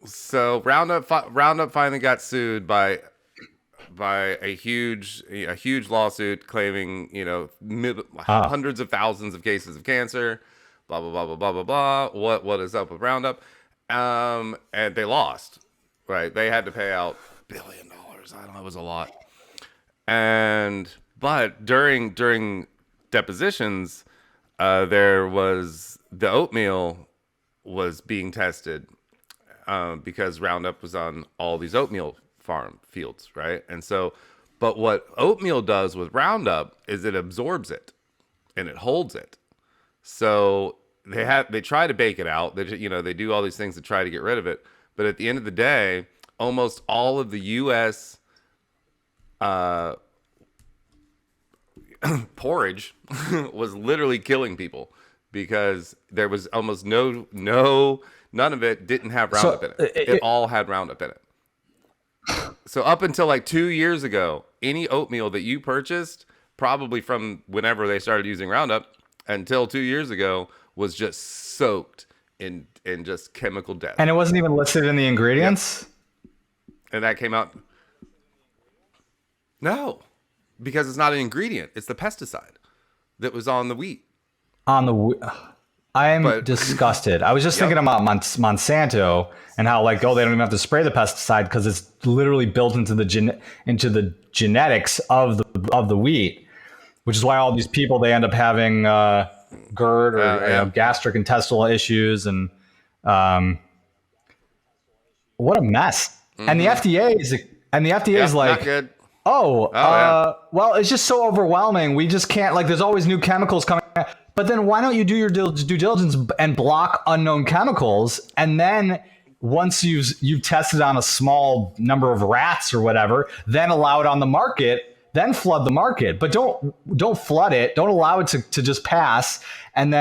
So Roundup finally got sued by a huge lawsuit claiming, you know, hundreds of thousands of cases of cancer, blah blah blah blah blah blah blah. What is up with Roundup? And they lost. Right, they had to pay out $1 billion. I don't know, it was a lot. But during depositions, there was the oatmeal was being tested because Roundup was on all these oatmeal farm fields, right? And so, but what oatmeal does with Roundup is it absorbs it and it holds it. So they try to bake it out. They do all these things to try to get rid of it. But at the end of the day, almost all of the U.S. Porridge was literally killing people because there was almost none of it didn't have Roundup in it. It all had Roundup in it. So up until like 2 years ago, any oatmeal that you purchased, probably from whenever they started using Roundup until 2 years ago, was just soaked in just chemical death. And it wasn't even listed in the ingredients? Yep. And that came out. No, because it's not an ingredient. It's the pesticide that was on the wheat. I'm disgusted. I was just thinking about Monsanto and how they don't even have to spray the pesticide because it's literally built into the genetics of the wheat, which is why all these people, they end up having GERD or gastric intestinal issues and what a mess. Mm-hmm. And the FDA is like, not good. Well, it's just so overwhelming. We just can't, there's always new chemicals coming. But then why don't you do your due diligence and block unknown chemicals? And then once you've tested on a small number of rats or whatever, then allow it on the market, then flood the market. But don't flood it. Don't allow it to just pass and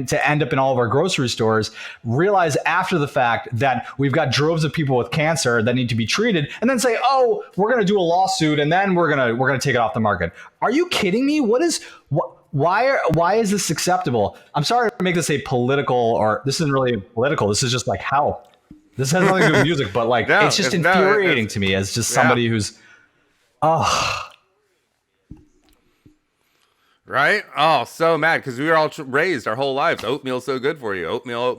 to end up in all of our grocery stores. Realize after the fact that we've got droves of people with cancer that need to be treated, and then say, "Oh, we're going to do a lawsuit, and then we're gonna take it off the market." Are you kidding me? Why is this acceptable? I'm sorry to make this a political, or this isn't really political. This is just how this has nothing to do with music, but it's just infuriating to me as just somebody who's, right? Oh, so mad because we were all raised our whole lives. Oatmeal's so good for you. Oatmeal.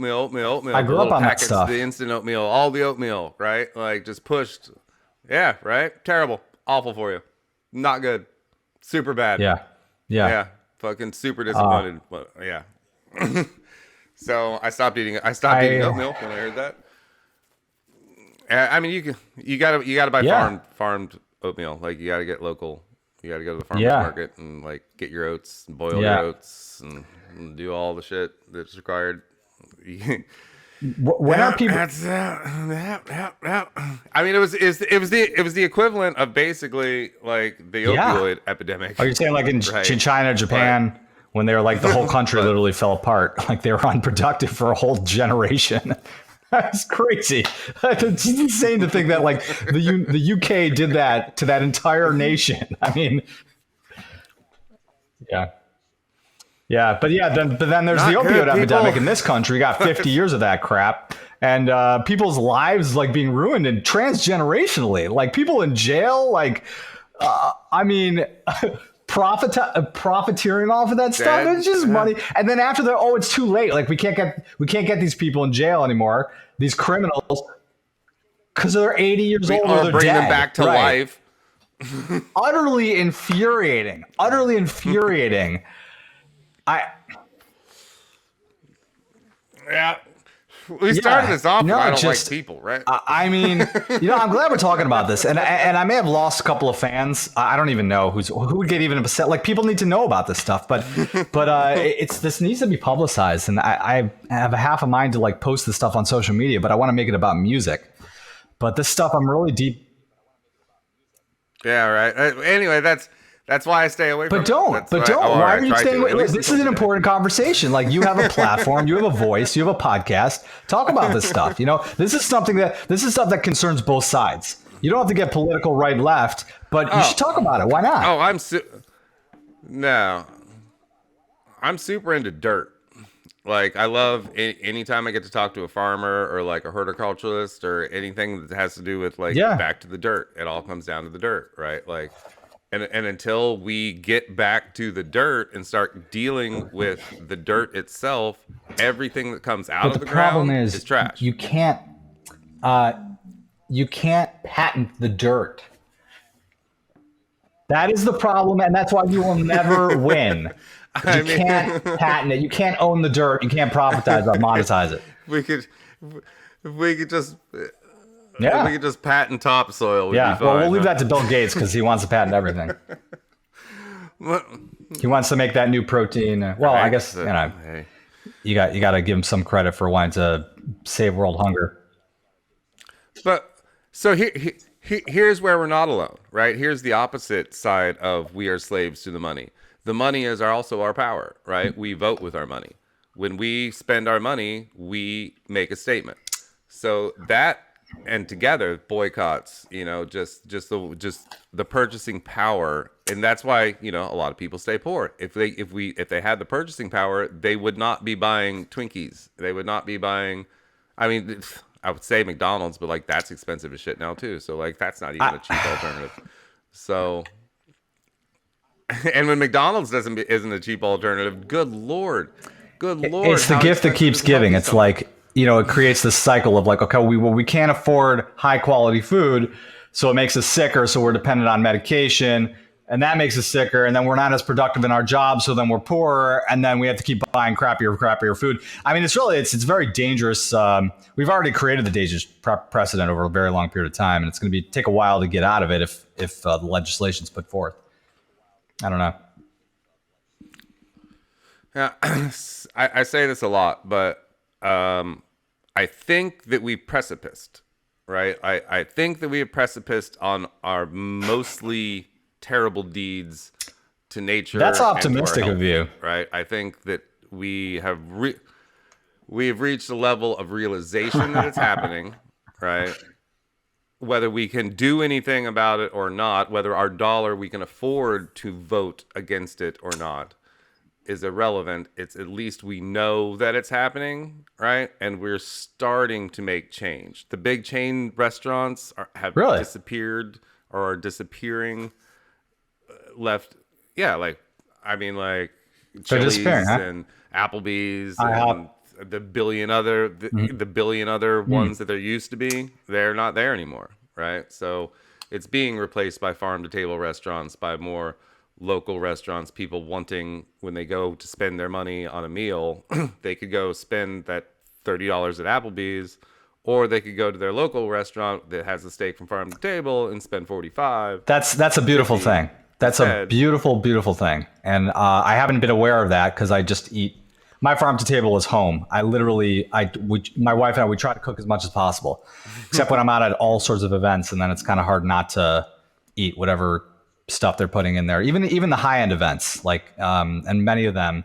I grew up on that stuff. The instant oatmeal, all the oatmeal, right? Just pushed. Yeah, right? Terrible. Awful for you. Not good. Super bad. Yeah. Fucking super disappointed. But yeah. So I stopped eating oatmeal when I heard that. I mean, you gotta buy farmed oatmeal. You gotta get local. You gotta go to the farmer's market and get your oats, and boil your oats, and do all the shit that's required. When are people? I mean, it was the equivalent of basically the opioid epidemic. Are you saying in China, Japan, when they were the whole country literally fell apart, they were unproductive for a whole generation? That's crazy. It's insane to think that the UK did that to that entire nation. I mean, yeah, but then there's the opioid epidemic in this country. We got 50 years of that crap, and people's lives being ruined and transgenerationally. People in jail. I mean, profiteering off of that stuff. It's just money. And then after that, it's too late. We can't get these people in jail anymore. These criminals, because they're 80 years old or they're bring dead. Them back to life. Utterly infuriating. We started this off. I don't like people, right? I mean, I'm glad we're talking about this, and I may have lost a couple of fans. I don't even know who would get even upset. People need to know about this stuff, but this needs to be publicized, and I have a half a mind to post this stuff on social media, but I want to make it about music. But this stuff, I'm really deep. Yeah, right. Anyway, that's why I stay away from it. But don't. Why are you staying away? This is an important conversation. You have a platform, you have a voice, you have a podcast. Talk about this stuff. This is stuff that concerns both sides. You don't have to get political right, left, but you should talk about it. Why not? Oh, I'm super into dirt. I love anytime I get to talk to a farmer or a horticulturalist or anything that has to do with back to the dirt. It all comes down to the dirt, right? and until we get back to the dirt and start dealing with the dirt itself, everything that comes out But of the the problem ground is trash. you can't patent the dirt. That is the problem, and that's why you will never win. I You mean, can't patent it. You can't own the dirt. You can't profitize or monetize it. we could, if we could just, if we Yeah. could just patent topsoil, we'd be Yeah. fine. Well, we'll leave huh? that to Bill Gates because he wants to patent everything. Well, He wants to make that new protein. Well, I right, guess hey. you got to give him some credit for wanting to save world hunger. But so here's where we're not alone, right? Here's the opposite side of we are slaves to the money. The money is also our power, right? We vote with our money. When we spend our money, we make a statement. So that and together boycotts, just the purchasing power, and that's why a lot of people stay poor. If they had the purchasing power, they would not be buying Twinkies. They would not be buying. I mean, I would say McDonald's, but like that's expensive as shit now too. So like that's not even a cheap alternative. So, and when McDonald's isn't a cheap alternative, good lord, It's the how gift that expensive keeps is giving. healthy It's something? like, it creates this cycle of like, okay, we can't afford high quality food, so it makes us sicker, so we're dependent on medication, and that makes us sicker, and then we're not as productive in our job, so then we're poorer, and then we have to keep buying crappier food. I mean, it's very dangerous. We've already created the dangerous precedent over a very long period of time, and it's going to take a while to get out of it if the legislation's put forth. I don't know. Yeah, I say this a lot, but I think that we precipiced, right? I think that we have precipiced on our mostly terrible deeds to nature. That's and to our optimistic health, of you. right? I think that we have reached a level of realization that it's happening, right? Whether we can do anything about it or not, whether our dollar we can afford to vote against it or not, is irrelevant. It's at least we know that it's happening, right? And we're starting to make change. The big chain restaurants have Really? disappeared or are disappearing. Left, yeah, like Chili's disappearing, huh? and Applebee's IHOP. and the billion other the billion other ones that there used to be. They're not there anymore, right? So it's being replaced by farm to table restaurants, by more local restaurants. People wanting, when they go to spend their money on a meal, they could go spend that $30 at Applebee's, or they could go to their local restaurant that has a steak from farm to table and spend 45. That's a beautiful 50 thing. That's a instead. beautiful thing. And I haven't been aware of that because I just eat. My farm to table is home. My wife and I, we try to cook as much as possible, except when I'm out at all sorts of events, and then it's kind of hard not to eat whatever stuff they're putting in there. Even the high end events, like and many of them,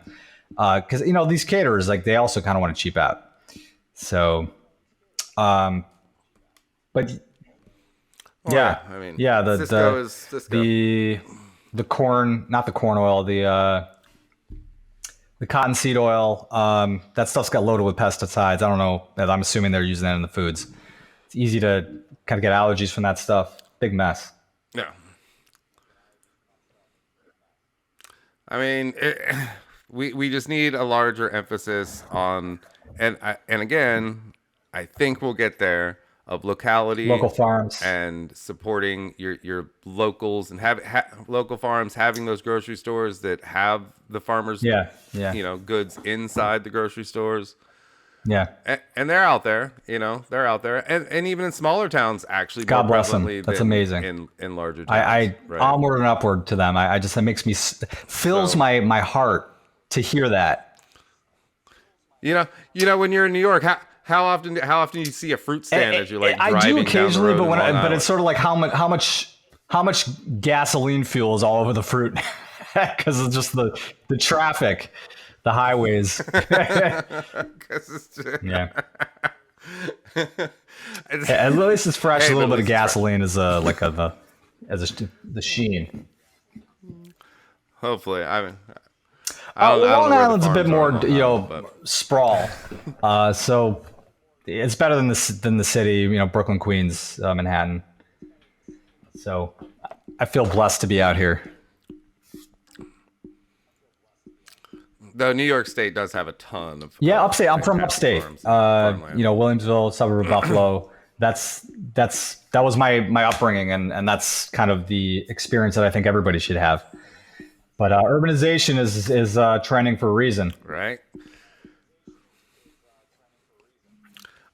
because these caterers, like, they also kind of want to cheap out. So, but yeah, I mean, yeah, Cisco is Cisco. the corn, not the corn oil, the cottonseed oil, that stuff's got loaded with pesticides. I don't know. I'm assuming they're using that in the foods. It's easy to kind of get allergies from that stuff. Big mess. Yeah. I mean, we just need a larger emphasis on, and again, I think we'll get there, of locality, Local farms. and supporting your locals, and local farms, having those grocery stores that have the farmers, Yeah. goods inside the grocery stores. Yeah. And they're out there, they're out there, and even in smaller towns, actually, God more bless them. prevalently That's than amazing. in larger towns. I right? onward and upward to them. I just, it makes me, fills my heart to hear that. When you're in New York, how often do you see a fruit stand as you're like driving I do occasionally, down the road but in Long it's sort of like how much gasoline fuel is all over the fruit because of just the traffic, the highways. 'Cause Yeah. At least it's fresh. Hey, a little but bit of at least gasoline is the sheen. hopefully, I mean, I don't know Long where the Island's a bit farms are more, in Long Island, but- sprawl. So it's better than the city, Brooklyn, Queens, Manhattan. So I feel blessed to be out here. Though New York State does have a ton of Upstate. I'm from upstate. Farmland. Williamsville, suburb of Buffalo. That was my upbringing, and that's kind of the experience that I think everybody should have. But urbanization is trending for a reason. Right.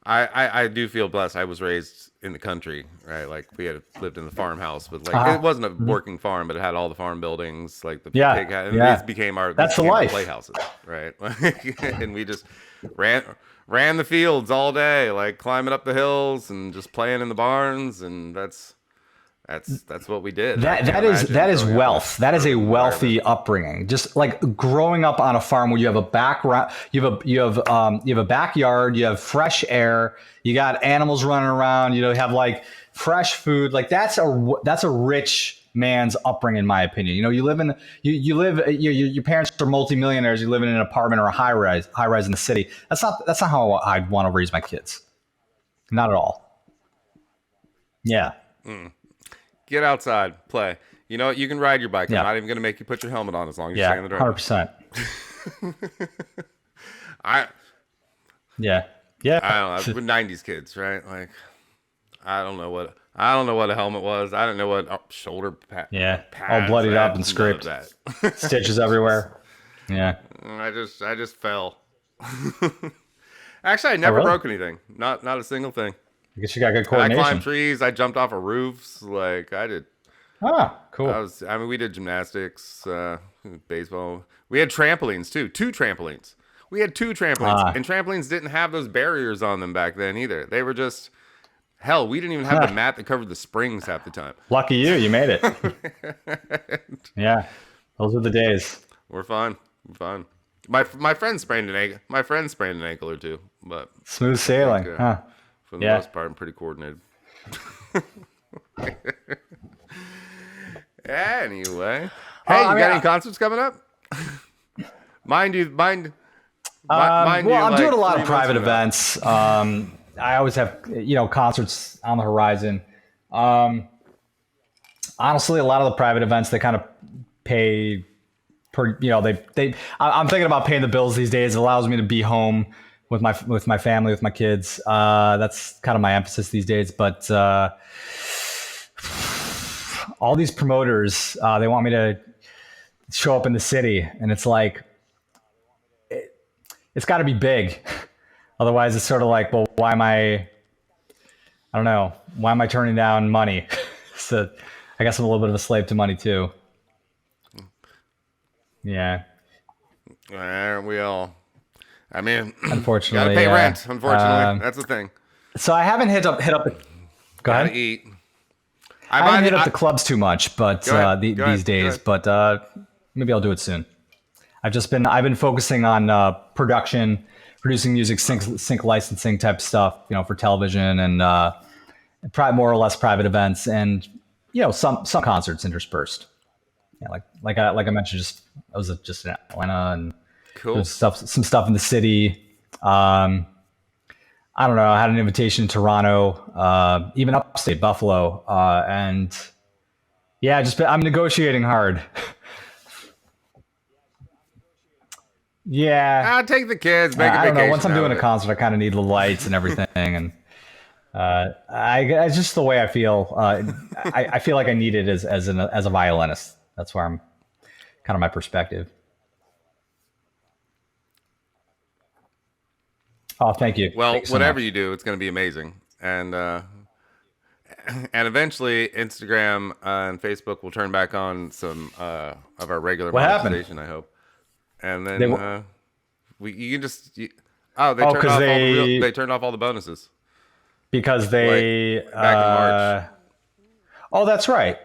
I do feel blessed. I was raised in the country, right? Like we had lived in the farmhouse, but like it wasn't a working farm, but it had all the farm buildings, like the pig house, and these became our playhouses, right? And we just ran the fields all day, like climbing up the hills and just playing in the barns, and that's what we did. That is wealth. That is a wealthy upbringing. Just like growing up on a farm where you have a background, you have a backyard, you have fresh air, you got animals running around, you have like fresh food. Like that's a rich man's upbringing, in my opinion. Your parents are multimillionaires. You live in an apartment or a high rise in the city. That's not how I'd want to raise my kids. Not at all. Yeah. Get outside, play. You know what? You can ride your bike. I'm not even going to make you put your helmet on as long as you're staying in the drive. 100%. I don't know. We're 90s kids, right? Like, I don't know what a helmet was. I don't know what shoulder pads. All bloodied up and scraped. Stitches everywhere. Yeah. I just fell. Actually, I never broke anything. Not a single thing. I guess you got good coordination. I climbed trees. I jumped off of roofs. Like I did. Ah, cool. We did gymnastics, baseball. We had trampolines too. 2 trampolines. We had 2 trampolines, and trampolines didn't have those barriers on them back then either. They were just hell. We didn't even have the mat that covered the springs half the time. Lucky you made it. Yeah, those are the days. We're fine. My friend sprained an ankle. My friend sprained an ankle or two, but smooth sailing. For the most part, I'm pretty coordinated. Anyway, hey, you got any concerts coming up? Mind. I'm doing a lot of private events. I always have concerts on the horizon. Honestly, a lot of the private events, they kind of pay per. I'm thinking about paying the bills these days. It allows me to be home with my family, with my kids. That's kind of my emphasis these days. But all these promoters, they want me to show up in the city, and it's like, it's got to be big. Otherwise, it's sort of like, well, why am I turning down money? So I guess I'm a little bit of a slave to money too. Yeah. Aren't we all? I mean, unfortunately, you gotta pay rent. Unfortunately, that's the thing. So I haven't hit up. Go ahead. Eat. I haven't hit up the clubs too much, but these days. But maybe I'll do it soon. I've been focusing on producing music, sync licensing type stuff, for television and more or less private events, and some concerts interspersed. Yeah, like I mentioned, I was just in Atlanta and. Cool. Some stuff in the city. I don't know. I had an invitation to Toronto, even upstate Buffalo, and I'm negotiating hard. Yeah. Take the kids. Make a vacation. I don't know. Once I'm doing a concert, I kind of need the lights and everything, and it's just the way I feel. I feel like I need it as a violinist. That's where I'm kind of my perspective. Oh, thank you. Well, whatever you do, it's going to be amazing. And eventually Instagram and Facebook will turn back on some of our regular monetization, I hope. And then they turned off all the bonuses. Because they back in March. Oh, that's right.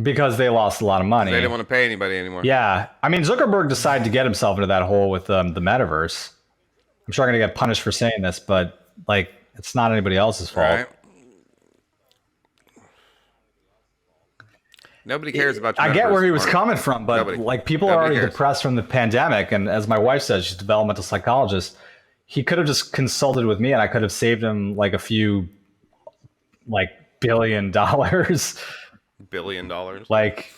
Because they lost a lot of money. They didn't want to pay anybody anymore. Yeah. I mean, Zuckerberg decided to get himself into that hole with the metaverse. I'm sure I'm going to get punished for saying this, but it's not anybody else's fault. Right. Nobody cares about your I get where he was coming from, but people are already cares. depressed from the pandemic. And as my wife says, she's a developmental psychologist. He could have just consulted with me and I could have saved him a few billion. $1 billion. Like,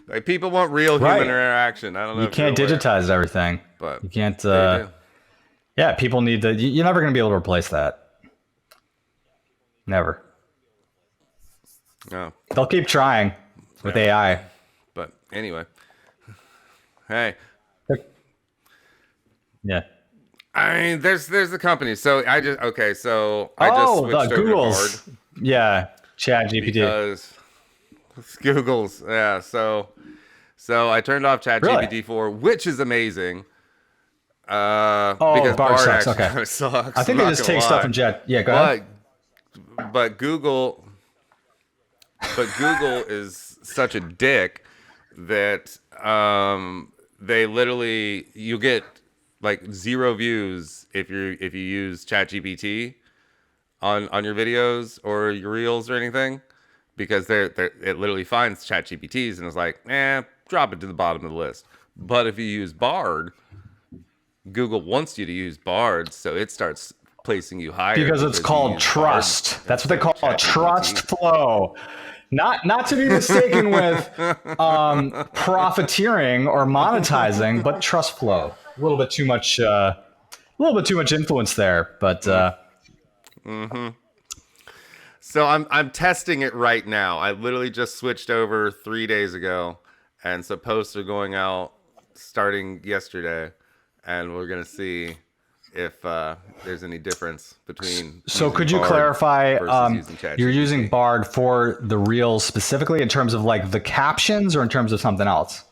Like people want real human interaction. I don't know. You can't digitize everything, but you can't. Yeah, people need to. You're never going to be able to replace that. Never. No. They'll keep trying with AI. But anyway, hey. Yeah. I mean, there's the company. So I just switched the over Google's. to Bard. Yeah, Chat GPT. Because Google's, yeah. So I turned off Chat GPT 4, which is amazing. Because Bard sucks. actually Okay. kind of sucks. I think they just take stuff from Chat. Yeah, go ahead. But Google is such a dick that they literally, you get like 0 views if you use ChatGPT on your videos or your reels or anything, because it literally finds ChatGPTs and is like, drop it to the bottom of the list. But if you use Bard, Google wants you to use Bard, so it starts placing you higher because it's called trust. That's what they call a trust flow. Not to be mistaken with profiteering or monetizing, but trust flow. A little bit too much influence there, but So I'm testing it right now. I literally just switched over 3 days ago, and so posts are going out starting yesterday, and we're gonna see if there's any difference between. So could you clarify? You're using ChatGPT. Bard for the reels specifically in terms of like the captions, or in terms of something else?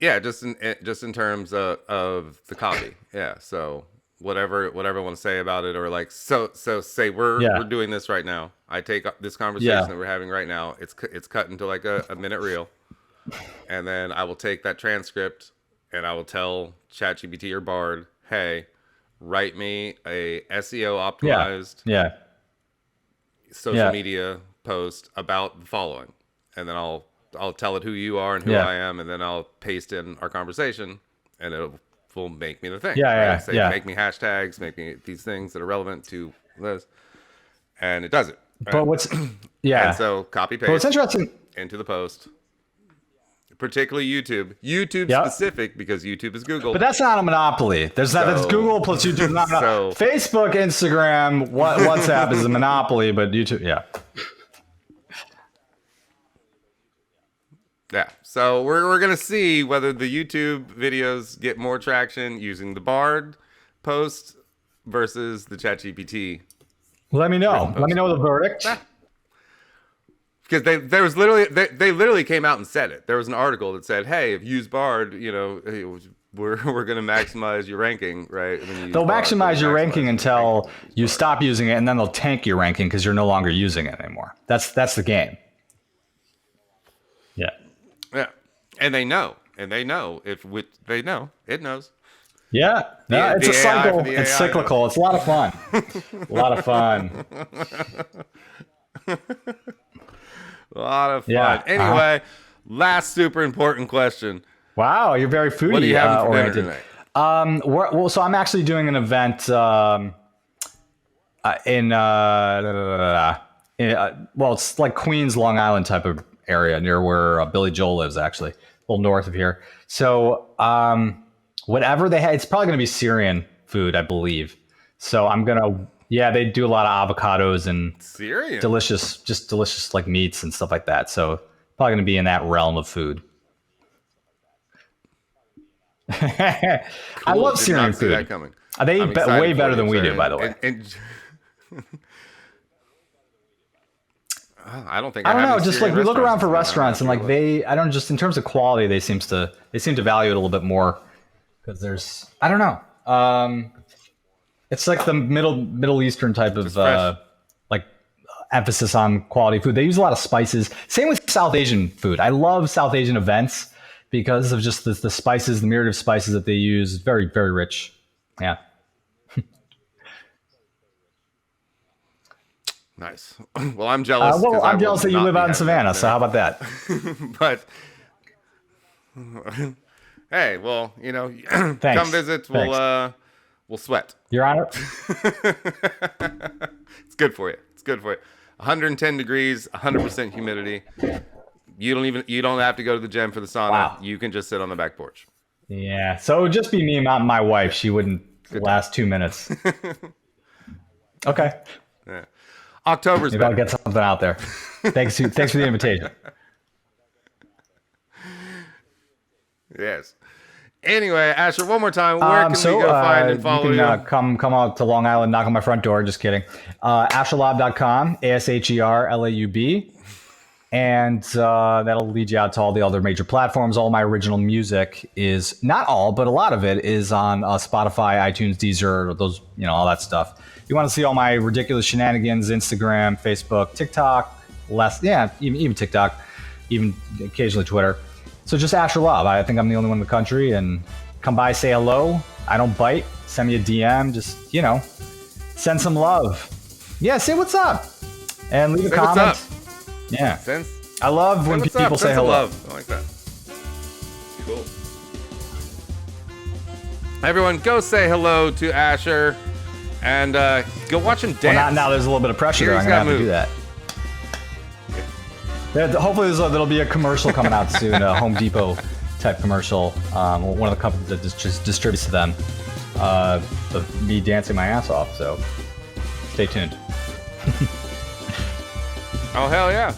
Yeah, just in terms of the copy. Yeah, so whatever I want to say about it, or like so say we're doing this right now. I take this conversation that we're having right now. It's cut into like a minute reel, and then I will take that transcript and I will tell ChatGPT or Bard, hey, write me a SEO optimized social media post about the following, and then I'll tell it who you are and who I am, and then I'll paste in our conversation, and it will make me the thing. Make me hashtags, make me these things that are relevant to this, and it does it. Right? But what's and so copy paste. But what's interesting into the post, particularly YouTube specific, because YouTube is Google. But that's not a monopoly. That's Google plus YouTube. Not Facebook, Instagram, WhatsApp is a monopoly, but YouTube, Yeah, so we're gonna see whether the YouTube videos get more traction using the Bard post versus the ChatGPT. Let me know. Let me know the verdict. Because they literally came out and said it. There was an article that said, "Hey, if you use Bard, we're gonna maximize your ranking, right?" They'll maximize your ranking until you stop using it, and then they'll tank your ranking because you're no longer using it anymore. That's the game. Yeah. Yeah, and they know it knows. Yeah, it's a cycle. It's cyclical. It's a lot of fun. A lot of fun. A lot of fun. Yeah. Anyway, last super important question. Wow, you're very foodie What do you have for oriented. dinner tonight? So I'm actually doing an event it's like Queens, Long Island type of area near where Billy Joel lives, actually, a little north of here. So whatever they had, it's probably going to be Syrian food, I believe. So they do a lot of avocados and Syrian, delicious like meats and stuff like that. So probably going to be in that realm of food. Cool. I love Syrian food. That coming. They eat way better than we do, by the way. I don't think I don't know. Just Syrian like we look around for restaurants and like just in terms of quality, they seem to value it a little bit more because I don't know. It's like the Middle Eastern type of like emphasis on quality food. They use a lot of spices. Same with South Asian food. I love South Asian events because of just the spices, the myriad of spices that they use. Very, very rich. Yeah. Nice. Well, I'm jealous. I'm jealous that you live out in Savannah. So how about that? But hey, well, come visit. We'll will sweat. Your Honor. It's good for you. It's good for you. 110 degrees, 100% humidity. You don't have to go to the gym for the sauna. Wow. You can just sit on the back porch. Yeah. So it would just be me, not my wife. She wouldn't last 2 minutes. Okay. Yeah. October's Maybe I'll better. get something out there. Thanks for the invitation. Yes. Anyway, Asher, one more time. Where can we go find and follow you? You can come out to Long Island, knock on my front door. Just kidding. AsherLaub.com, ASHERLAUB. And that'll lead you out to all the other major platforms. All my original music is, not all, but a lot of it is on Spotify, iTunes, Deezer, those, all that stuff. You want to see all my ridiculous shenanigans, Instagram, Facebook, TikTok, even TikTok, even occasionally Twitter. So just Asher Laub. I think I'm the only one in the country. And come by, say hello. I don't bite. Send me a DM. Just, send some love. Yeah, say what's up. And leave a comment. What's up? Yeah. I love when people say hello. Love. I like that. Cool. Everyone, go say hello to Asher and go watch him dance. Well, now there's a little bit of pressure there. I'm going to have to do that. Yeah, hopefully there'll be a commercial coming out soon, a Home Depot type commercial. One of the companies that just distributes to them of me dancing my ass off. So stay tuned. Oh, hell yeah.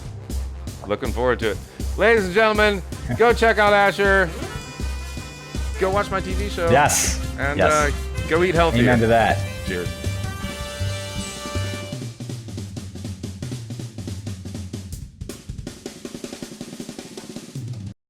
Looking forward to it. Ladies and gentlemen, go check out Asher. Go watch my TV show. Yes. And yes. Go eat healthy. Amen to that. Cheers.